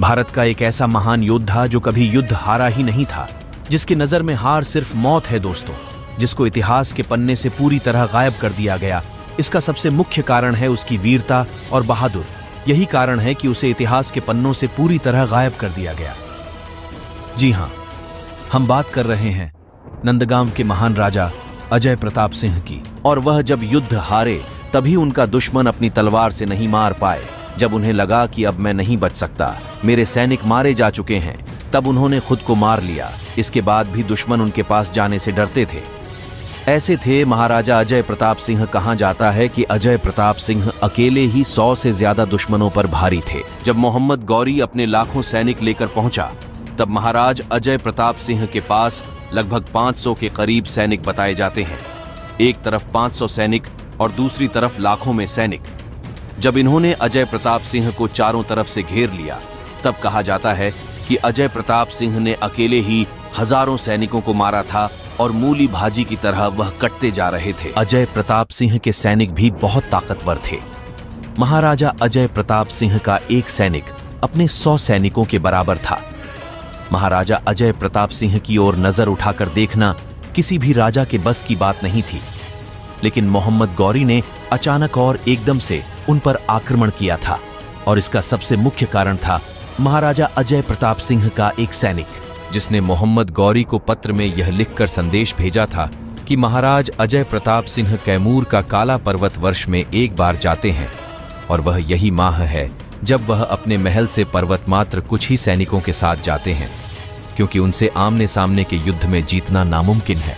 भारत का एक ऐसा महान योद्धा जो कभी युद्ध हारा ही नहीं था, जिसकी नजर में हार सिर्फ मौत है दोस्तों, जिसको इतिहास के पन्ने से पूरी तरह गायब कर दिया गया। इसका सबसे मुख्य कारण है उसकी वीरता और बहादुर। यही कारण है कि उसे इतिहास के पन्नों से पूरी तरह गायब कर दिया गया। जी हां, हम बात कर रहे हैं नंदगांव के महान राजा अजय प्रताप सिंह की। और वह जब युद्ध हारे तभी उनका दुश्मन अपनी तलवार से नहीं मार पाए। जब उन्हें लगा कि अब मैं नहीं बच सकता, मेरे सैनिक मारे जा चुके हैं, तब उन्होंने खुद को मार लिया। इसके बाद भी दुश्मन उनके पास जाने से डरते थे। ऐसे थे महाराजा अजय प्रताप सिंह। कहा जाता है कि अजय प्रताप सिंह अकेले ही 100 से ज्यादा दुश्मनों पर भारी थे। जब मोहम्मद गौरी अपने लाखों सैनिक लेकर पहुंचा, तब महाराज अजय प्रताप सिंह के पास लगभग 500 के करीब सैनिक बताए जाते हैं। एक तरफ 500 सैनिक और दूसरी तरफ लाखों में सैनिक। जब इन्होंने अजय प्रताप सिंह को चारों तरफ से घेर लिया, तब कहा जाता है कि अजय प्रताप सिंह ने अकेले ही हजारों सैनिकों को मारा था और मूली भाजी की तरह वह कटते जा रहे थे। अजय प्रताप सिंह के सैनिक भी बहुत ताकतवर थे। महाराजा अजय प्रताप सिंह का एक सैनिक अपने 100 सैनिकों के बराबर था। महाराजा अजय प्रताप सिंह की ओर नजर उठाकर देखना किसी भी राजा के बस की बात नहीं थी, लेकिन मोहम्मद गौरी ने अचानक और एकदम से उन पर आक्रमण किया था। और इसका सबसे मुख्य कारण था महाराजा अजय प्रताप सिंह का एक सैनिक, जिसने मोहम्मद गौरी को पत्र में यह लिखकर संदेश भेजा था कि महाराज अजय प्रताप सिंह कैमूर का काला पर्वत वर्ष में एक बार जाते हैं, और वह यही माह है जब वह अपने महल से पर्वत मात्र कुछ ही सैनिकों के साथ जाते हैं, क्योंकि उनसे आमने सामने के युद्ध में जीतना नामुमकिन है।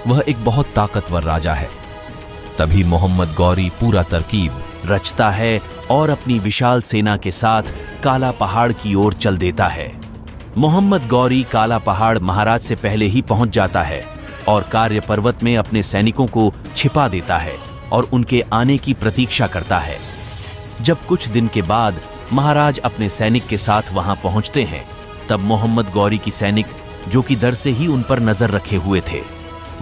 वह एक बहुत ताकतवर राजा है। तभी मोहम्मद गौरी पूरा तरकीब रचता है और अपनी विशाल सेना के साथ काला पहाड़ की ओर चल देता है। मोहम्मद गौरी काला पहाड़ महाराज से पहले ही पहुंच जाता है और कार्य पर्वत में अपने सैनिकों को छिपा देता है और उनके आने की प्रतीक्षा करता है। जब कुछ दिन के बाद महाराज अपने सैनिक के साथ वहां पहुंचते हैं, तब मोहम्मद गौरी की सैनिक, जो कि डर से ही उन पर नजर रखे हुए थे,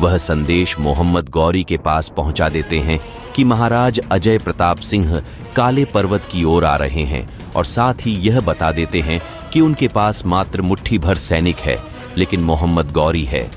वह संदेश मोहम्मद गौरी के पास पहुंचा देते हैं कि महाराज अजय प्रताप सिंह काले पर्वत की ओर आ रहे हैं, और साथ ही यह बता देते हैं कि उनके पास मात्र मुट्ठी भर सैनिक है, लेकिन मोहम्मद गौरी है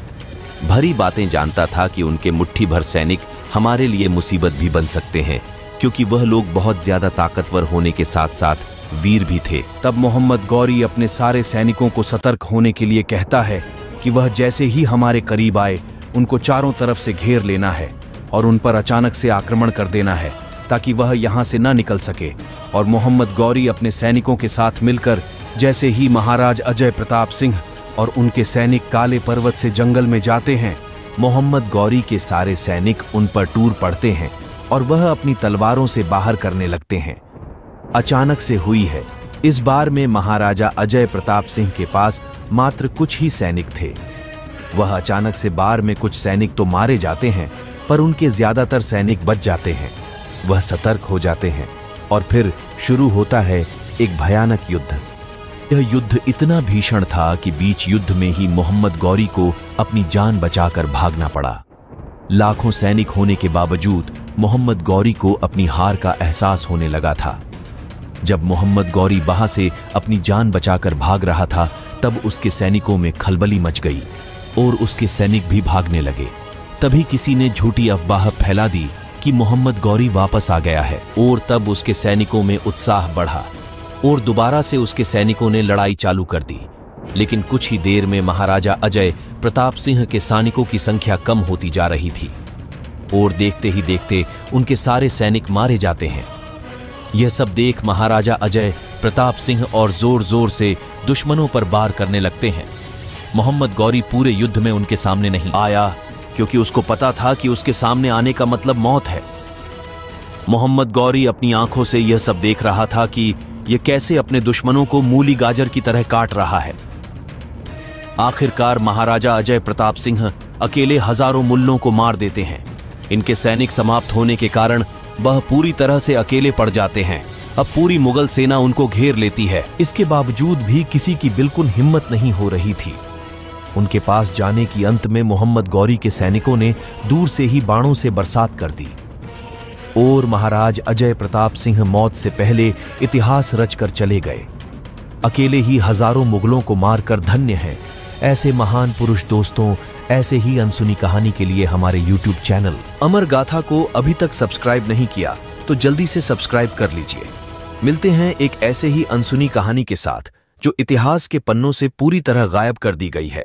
भरी बातें जानता था कि उनके मुट्ठी भर सैनिक हमारे लिए मुसीबत भी बन सकते हैं, क्योंकि वह लोग बहुत ज्यादा ताकतवर होने के साथ साथ वीर भी थे। तब मोहम्मद गौरी अपने सारे सैनिकों को सतर्क होने के लिए कहता है कि वह जैसे ही हमारे करीब आए, उनको चारों तरफ से घेर लेना है और उन पर अचानक से आक्रमण कर देना है, ताकि वह यहां से न निकल सके। और मोहम्मद गौरी अपने सैनिकों के साथ मिलकर जैसे ही महाराज अजय प्रताप सिंह और उनके सैनिक काले पर्वत से जंगल में जाते हैं, मोहम्मद गौरी के सारे सैनिक उन पर टूट पड़ते हैं और वह अपनी तलवारों से बाहर करने लगते हैं। अचानक से हुई है। इस बार में महाराजा अजय प्रताप सिंह के पास मात्र कुछ ही सैनिक थे। वह अचानक से बार में कुछ सैनिक तो मारे जाते हैं, पर उनके ज्यादातर सैनिक बच जाते हैं। वह सतर्क हो जाते हैं और फिर शुरू होता है एक भयानक युद्ध। यह युद्ध इतना भीषण था कि बीच युद्ध में ही मोहम्मद गौरी को अपनी जान बचाकर भागना पड़ा। लाखों सैनिक होने के बावजूद मोहम्मद गौरी को अपनी हार का एहसास होने लगा था। जब मोहम्मद गौरी वहां से अपनी जान बचाकर भाग रहा था, तब उसके सैनिकों में खलबली मच गई और उसके सैनिक भी भागने लगे। तभी किसी ने झूठी अफवाह फैला दी कि मोहम्मद गौरी वापस आ गया है, और तब उसके सैनिकों में उत्साह बढ़ा और दोबारा से उसके सैनिकों ने लड़ाई चालू कर दी। लेकिन कुछ ही देर में महाराजा अजय प्रताप सिंह के सैनिकों की संख्या कम होती जा रही थी और देखते ही देखते उनके सारे सैनिक मारे जाते हैं। यह सब देख महाराजा अजय प्रताप सिंह और जोर जोर से दुश्मनों पर वार करने लगते हैं। मोहम्मद गौरी पूरे युद्ध में उनके सामने नहीं आया, क्योंकि उसको पता था कि उसके सामने आने का मतलब मौत है। मोहम्मद गौरी अपनी आंखों से यह सब देख रहा था कि यह कैसे अपने दुश्मनों को मूली गाजर की तरह काट रहा है। आखिरकार महाराजा अजय प्रताप सिंह अकेले हजारों मुल्लों को मार देते हैं। इनके सैनिक समाप्त होने के कारण वह पूरी तरह से अकेले पड़ जाते हैं। अब पूरी मुगल सेना उनको घेर लेती है। इसके बावजूद भी किसी की बिल्कुल हिम्मत नहीं हो रही थी उनके पास जाने की। अंत में मोहम्मद गौरी के सैनिकों ने दूर से ही बाणों से बरसात कर दी और महाराज अजय प्रताप सिंह मौत से पहले इतिहास रचकर चले गए। अकेले ही हजारों मुगलों को मारकर धन्य हैं। ऐसे महान पुरुष दोस्तों, ऐसे ही अनसुनी कहानी के लिए हमारे YouTube चैनल अमर गाथा को अभी तक सब्सक्राइब नहीं किया तो जल्दी से सब्सक्राइब कर लीजिए। मिलते हैं एक ऐसे ही अनसुनी कहानी के साथ जो इतिहास के पन्नों से पूरी तरह गायब कर दी गई है।